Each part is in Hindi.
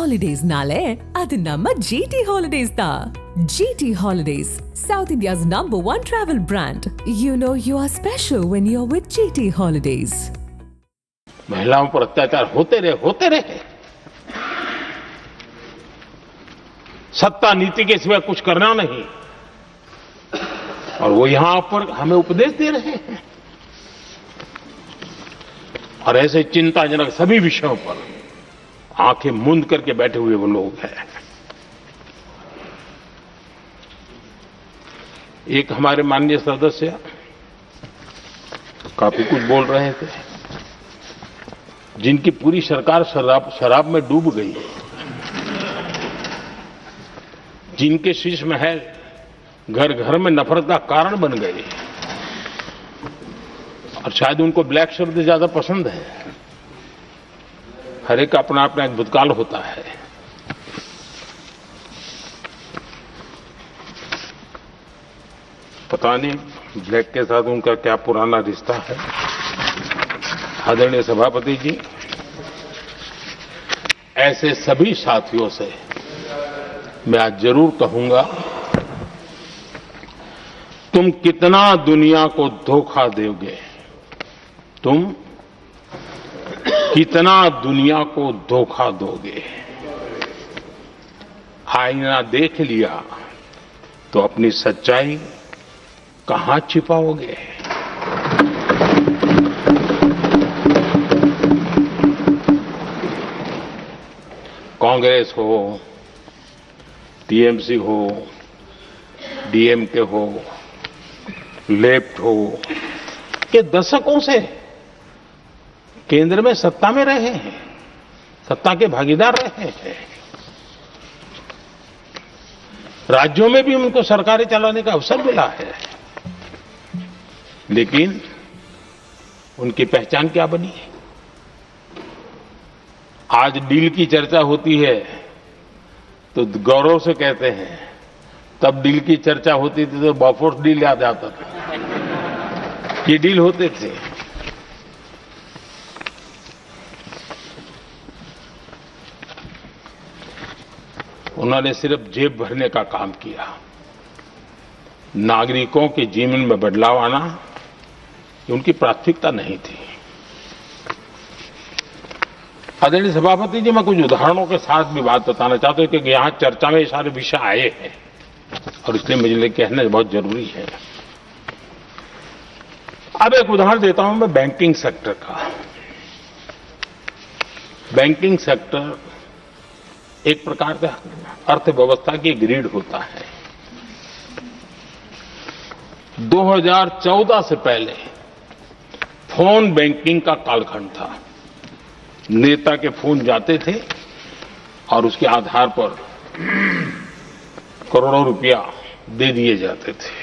Holidays nale, adu namma GT Holidays da. GT Holidays, South India's #1 travel brand. You know you are special when you're with GT Holidays. महिलाओं पर अत्याचार होते रहे। सत्ता नीति के सिवा कुछ करना नहीं, और वो यहां पर हमें उपदेश दे रहे हैं। और ऐसे चिंताजनक सभी विषयों पर आंखें मूंद करके बैठे हुए वो लोग हैं। एक हमारे माननीय सदस्य काफी कुछ बोल रहे थे, जिनकी पूरी सरकार शराब में डूब गई, जिनके शीश महल घर घर में नफरत का कारण बन गए, और शायद उनको ब्लैक शब्द ज्यादा पसंद है। हर एक का अपना अपना एक भूतकाल होता है। पता नहीं ब्लैक के साथ उनका क्या पुराना रिश्ता है। आदरणीय सभापति जी, ऐसे सभी साथियों से मैं आज जरूर कहूंगा, तुम कितना दुनिया को धोखा दोगे, तुम कितना दुनिया को धोखा दोगे। आईना देख लिया तो अपनी सच्चाई कहां छिपाओगे। कांग्रेस हो, टीएमसी हो, डीएमके हो, लेफ्ट हो, के दशकों से केंद्र में सत्ता में रहे हैं, सत्ता के भागीदार रहे हैं। राज्यों में भी उनको सरकारें चलाने का अवसर मिला है, लेकिन उनकी पहचान क्या बनी है। आज डील की चर्चा होती है तो गौरव से कहते हैं, तब डील की चर्चा होती थी तो बॉफोर्स डील याद आता था। ये डील होते थे। उन्होंने सिर्फ जेब भरने का काम किया। नागरिकों के जीवन में बदलाव आना ये उनकी प्राथमिकता नहीं थी। आदरणीय सभापति जी, मैं कुछ उदाहरणों के साथ भी बात बताना चाहता हूं, क्योंकि यहां चर्चा में ये सारे विषय आए हैं और इसलिए मुझे लिए कहना बहुत जरूरी है। अब एक उदाहरण देता हूं मैं बैंकिंग सेक्टर का। बैंकिंग सेक्टर एक प्रकार का अर्थव्यवस्था की ग्रिड होता है। 2014 से पहले फोन बैंकिंग का कालखंड था। नेता के फोन जाते थे और उसके आधार पर करोड़ों रुपया दे दिए जाते थे,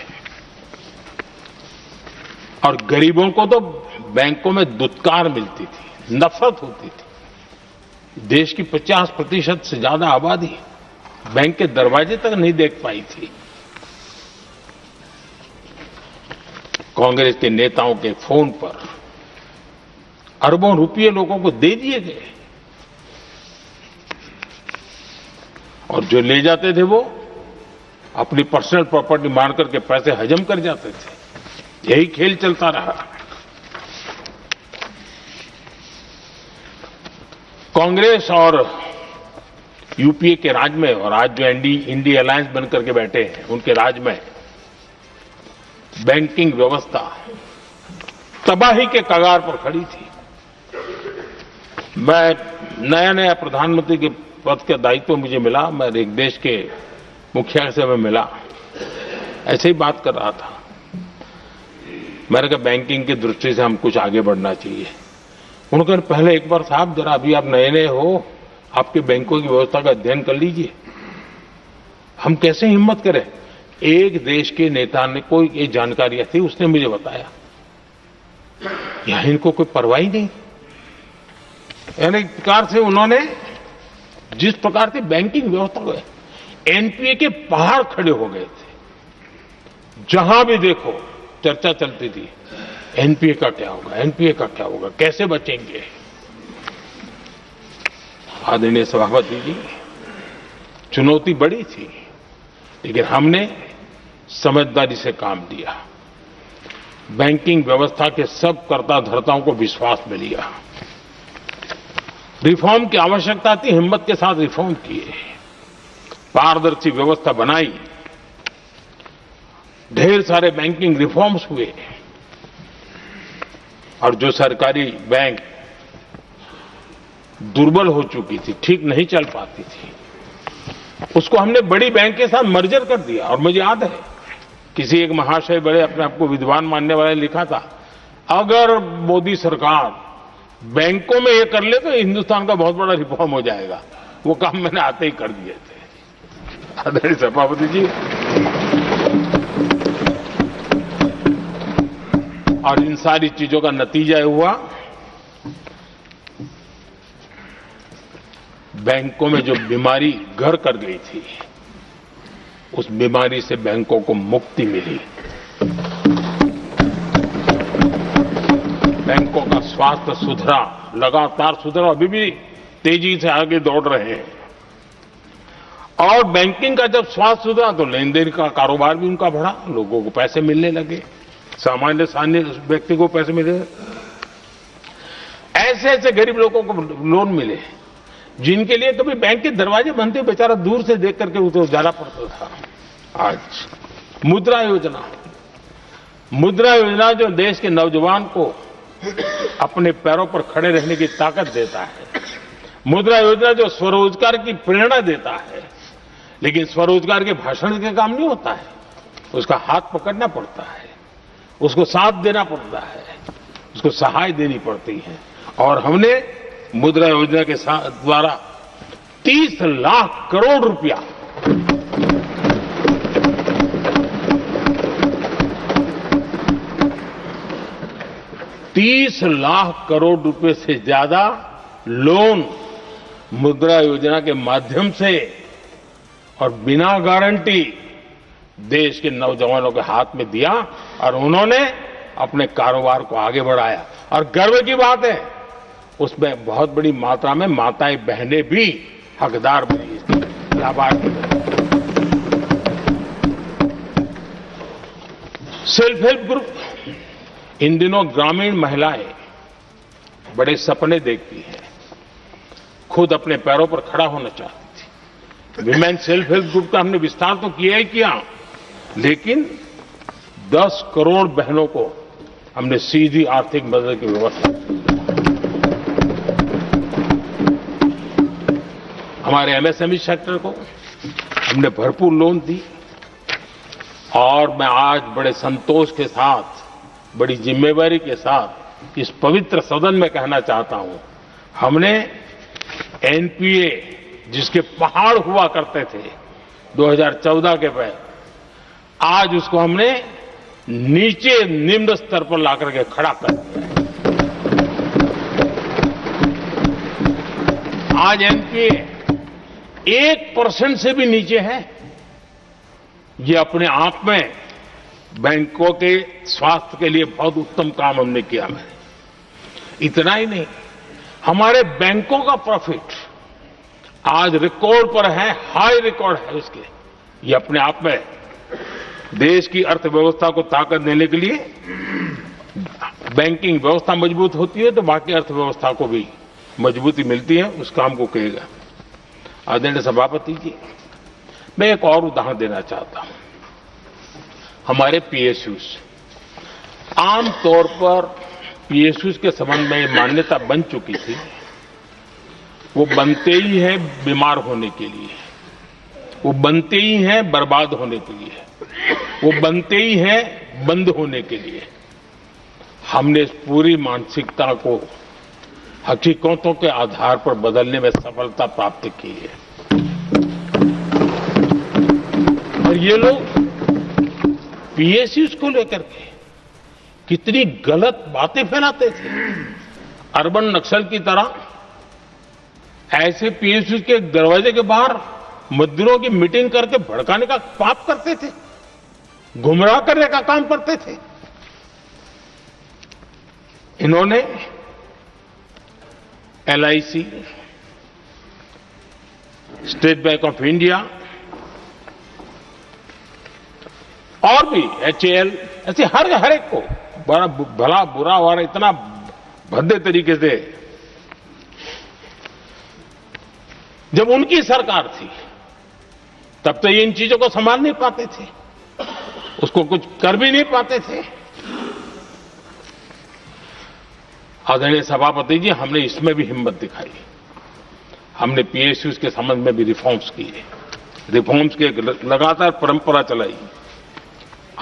और गरीबों को तो बैंकों में दुत्कार मिलती थी, नफरत होती थी। देश की 50% से ज्यादा आबादी बैंक के दरवाजे तक नहीं देख पाई थी। कांग्रेस के नेताओं के फोन पर अरबों रुपये लोगों को दे दिए गए, और जो ले जाते थे वो अपनी पर्सनल प्रॉपर्टी मान करके पैसे हजम कर जाते थे। यही खेल चलता रहा। कांग्रेस और यूपीए के राज में, और आज जो इंडी अलायंस बनकर के बैठे हैं उनके राज में, बैंकिंग व्यवस्था तबाही के कगार पर खड़ी थी। मैं नया प्रधानमंत्री के पद का दायित्व मुझे मिला, मैं एक देश के मुखिया से मैं मिला, ऐसे ही बात कर रहा था। मैंने कहा बैंकिंग की दृष्टि से हम कुछ आगे बढ़ना चाहिए। उन्होंने कहा पहले एक बार साहब जरा, अभी आप नए हो, आपके बैंकों की व्यवस्था का अध्ययन कर लीजिए। हम कैसे हिम्मत करें। एक देश के नेता ने कोई ये जानकारियां थी, उसने मुझे बताया, यहां इनको कोई परवाह ही नहीं। यानी एक प्रकार से उन्होंने जिस प्रकार से बैंकिंग व्यवस्था को, एनपीए के पहाड़ खड़े हो गए थे। जहां भी देखो चर्चा चलती थी, एनपीए का क्या होगा, एनपीए का क्या होगा, कैसे बचेंगे। आदरणीय सभापति जी, चुनौती बड़ी थी, लेकिन हमने समझदारी से काम लिया। बैंकिंग व्यवस्था के सब कर्ता धर्ताओं को विश्वास में लिया। रिफॉर्म की आवश्यकता थी, हिम्मत के साथ रिफॉर्म किए, पारदर्शी व्यवस्था बनाई, ढेर सारे बैंकिंग रिफॉर्म्स हुए और जो सरकारी बैंक दुर्बल हो चुकी थी, ठीक नहीं चल पाती थी, उसको हमने बड़ी बैंक के साथ मर्जर कर दिया। और मुझे याद है किसी एक महाशय बड़े अपने आप को विद्वान मानने वाले ने लिखा था, अगर मोदी सरकार बैंकों में ये कर ले तो हिंदुस्तान का बहुत बड़ा रिफॉर्म हो जाएगा। वो काम मैंने आते ही कर दिए थे। आदरणीय सभापति जी, और इन सारी चीजों का नतीजा हुआ, बैंकों में जो बीमारी घर कर गई थी, उस बीमारी से बैंकों को मुक्ति मिली। बैंकों का स्वास्थ्य सुधरा, लगातार सुधरा, अभी भी तेजी से आगे दौड़ रहे हैं। और बैंकिंग का जब स्वास्थ्य सुधरा तो लेन देन का कारोबार भी उनका बढ़ा, लोगों को पैसे मिलने लगे, सामान्य व्यक्ति को पैसे मिले। ऐसे ऐसे गरीब लोगों को लोन मिले जिनके लिए कभी बैंक के दरवाजे बंद थे, बेचारा दूर से देख करके उसे जाना पड़ता था। आज मुद्रा योजना जो देश के नौजवान को अपने पैरों पर खड़े रहने की ताकत देता है, मुद्रा योजना जो स्वरोजगार की प्रेरणा देता है, लेकिन स्वरोजगार के भाषण के काम नहीं होता है, उसका हाथ पकड़ना पड़ता है, उसको साथ देना पड़ता है, उसको सहाय देनी पड़ती है। और हमने मुद्रा योजना के द्वारा 30 लाख करोड़ रुपया ₹30 लाख से ज्यादा लोन मुद्रा योजना के माध्यम से और बिना गारंटी देश के नौजवानों के हाथ में दिया और उन्होंने अपने कारोबार को आगे बढ़ाया। और गर्व की बात है, उसमें बहुत बड़ी मात्रा में माताएं बहनें भी हकदार बनी, लाभार्थी बनी। सेल्फ हेल्प ग्रुप, इन दिनों ग्रामीण महिलाएं बड़े सपने देखती हैं, खुद अपने पैरों पर खड़ा होना चाहती थी। विमेन सेल्फ हेल्प ग्रुप का हमने विस्तार तो किया ही किया, लेकिन 10 करोड़ बहनों को हमने सीधी आर्थिक मदद की व्यवस्था की। हमारे एमएसएमई सेक्टर को हमने भरपूर लोन दी। और मैं आज बड़े संतोष के साथ, बड़ी जिम्मेवारी के साथ इस पवित्र सदन में कहना चाहता हूं, हमने एनपीए जिसके पहाड़ हुआ करते थे 2014 के पहले, आज उसको हमने नीचे निम्न स्तर पर लाकर के खड़ा कर दिया है। आज एनपीए 1% से भी नीचे है। ये अपने आप में बैंकों के स्वास्थ्य के लिए बहुत उत्तम काम हमने किया है। इतना ही नहीं, हमारे बैंकों का प्रॉफिट आज रिकॉर्ड पर है, हाई रिकॉर्ड है उसके। ये अपने आप में देश की अर्थव्यवस्था को ताकत देने के लिए, बैंकिंग व्यवस्था मजबूत होती है तो बाकी अर्थव्यवस्था को भी मजबूती मिलती है, उस काम को कहेगा। आदरणीय सभापति जी, मैं एक और उदाहरण देना चाहता हूं। हमारे पीएसयूज, आमतौर पर पीएसयूज के संबंध में ये मान्यता बन चुकी थी, वो बनते ही हैं बीमार होने के लिए, वो बनते ही हैं बर्बाद होने के लिए, वो बनते ही हैं बंद होने के लिए। हमने इस पूरी मानसिकता को हकीकतों के आधार पर बदलने में सफलता प्राप्त की है। और ये लोग पीएसयूज को लेकर के कितनी गलत बातें फैलाते थे। अर्बन नक्सल की तरह ऐसे पीएसयूज के दरवाजे के बाहर मजदूरों की मीटिंग करके भड़काने का पाप करते थे, गुमराह करने का काम करते थे। इन्होंने LIC, state bank of India और भी HAL, ऐसे हर एक को बड़ा भला बुरा और इतना भद्दे तरीके से, जब उनकी सरकार थी तब तो ये इन चीजों को संभाल नहीं पाते थे, उसको कुछ कर भी नहीं पाते थे। आदरणीय सभापति जी, हमने इसमें भी हिम्मत दिखाई। हमने PSUs के संबंध में भी रिफॉर्म्स किए, रिफॉर्म्स की एक लगातार परंपरा चलाई।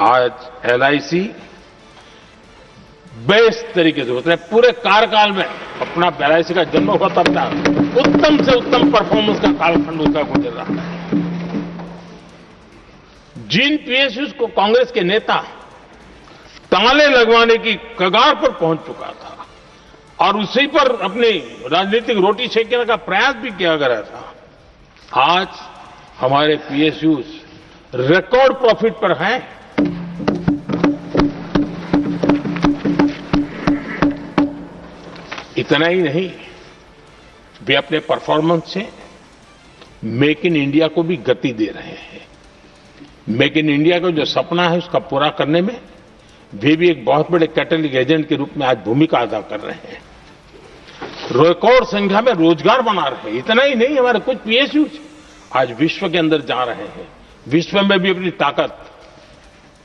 आज LIC बेस्ट तरीके से मतलब पूरे कार्यकाल में अपना LIC का जन्म हुआ तब तक उत्तम से उत्तम परफॉर्मेंस का कालखंड उसका गुजर रहा है। जिन PSUs को कांग्रेस के नेता ताले लगवाने की कगार पर पहुंच चुका था और उसी पर अपनी राजनीतिक रोटी सेकने का प्रयास भी किया गया था, आज हमारे PSUs रिकॉर्ड प्रॉफिट पर हैं। इतना ही नहीं, वे अपने परफॉर्मेंस से मेक इन इंडिया को भी गति दे रहे हैं। मेक इन इंडिया का जो सपना है उसका पूरा करने में वे भी एक बहुत बड़े कैटलिस्ट एजेंट के रूप में आज भूमिका अदा कर रहे हैं। रिकॉर्ड संख्या में रोजगार बना रहे हैं। इतना ही नहीं, हमारे कुछ PSUs आज विश्व के अंदर जा रहे हैं, विश्व में भी अपनी ताकत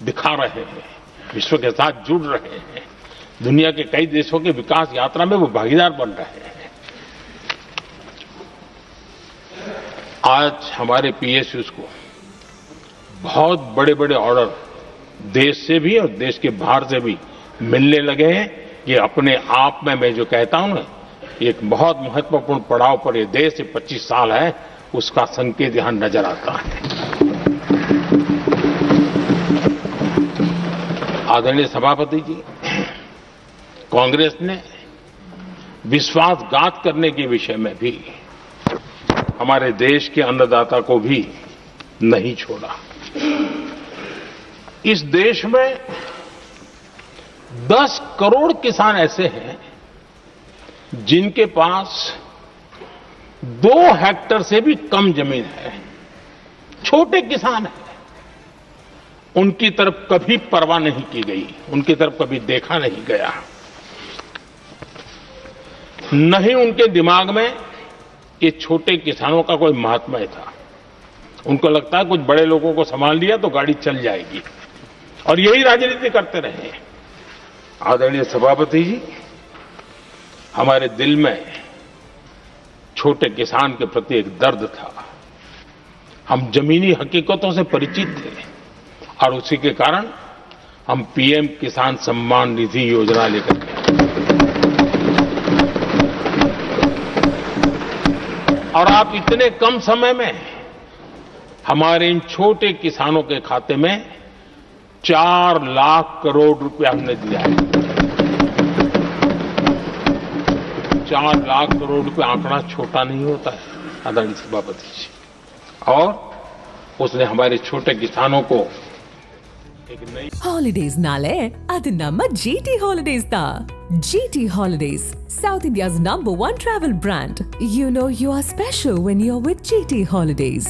दिखा रहे हैं, विश्व के साथ जुड़ रहे हैं, दुनिया के कई देशों के विकास यात्रा में वो भागीदार बन रहे हैं। आज हमारे PSUs को बहुत बड़े बड़े ऑर्डर देश से भी और देश के बाहर से भी मिलने लगे हैं। ये अपने आप में मैं जो कहता हूं ना, एक बहुत महत्वपूर्ण पड़ाव पर ये देश 25 साल है, उसका संकेत यहां नजर आता है। आदरणीय सभापति जी, कांग्रेस ने विश्वासघात करने के विषय में भी हमारे देश के अन्नदाता को भी नहीं छोड़ा। इस देश में 10 करोड़ किसान ऐसे हैं जिनके पास 2 हेक्टेयर से भी कम जमीन है, छोटे किसान हैं। उनकी तरफ कभी परवाह नहीं की गई, उनकी तरफ कभी देखा नहीं गया, नहीं उनके दिमाग में ये छोटे किसानों का कोई महात्म्य था। उनको लगता है कुछ बड़े लोगों को संभाल लिया तो गाड़ी चल जाएगी, और यही राजनीति करते रहे। आदरणीय सभापति जी, हमारे दिल में छोटे किसान के प्रति एक दर्द था। हम जमीनी हकीकतों से परिचित थे और उसी के कारण हम PM किसान सम्मान निधि योजना लेकर के और आप इतने कम समय में हमारे इन छोटे किसानों के खाते में 4 लाख करोड़ रुपया हमने दिया है। 4 लाख करोड़ रुपया आंकड़ा छोटा नहीं होता है आदरणीय सभापति जी, और उसने हमारे छोटे किसानों को एक नई Holidays nale adu namma GT Holidays da. GT Holidays, South India's #1 travel brand. You know you are special when you're with GT Holidays.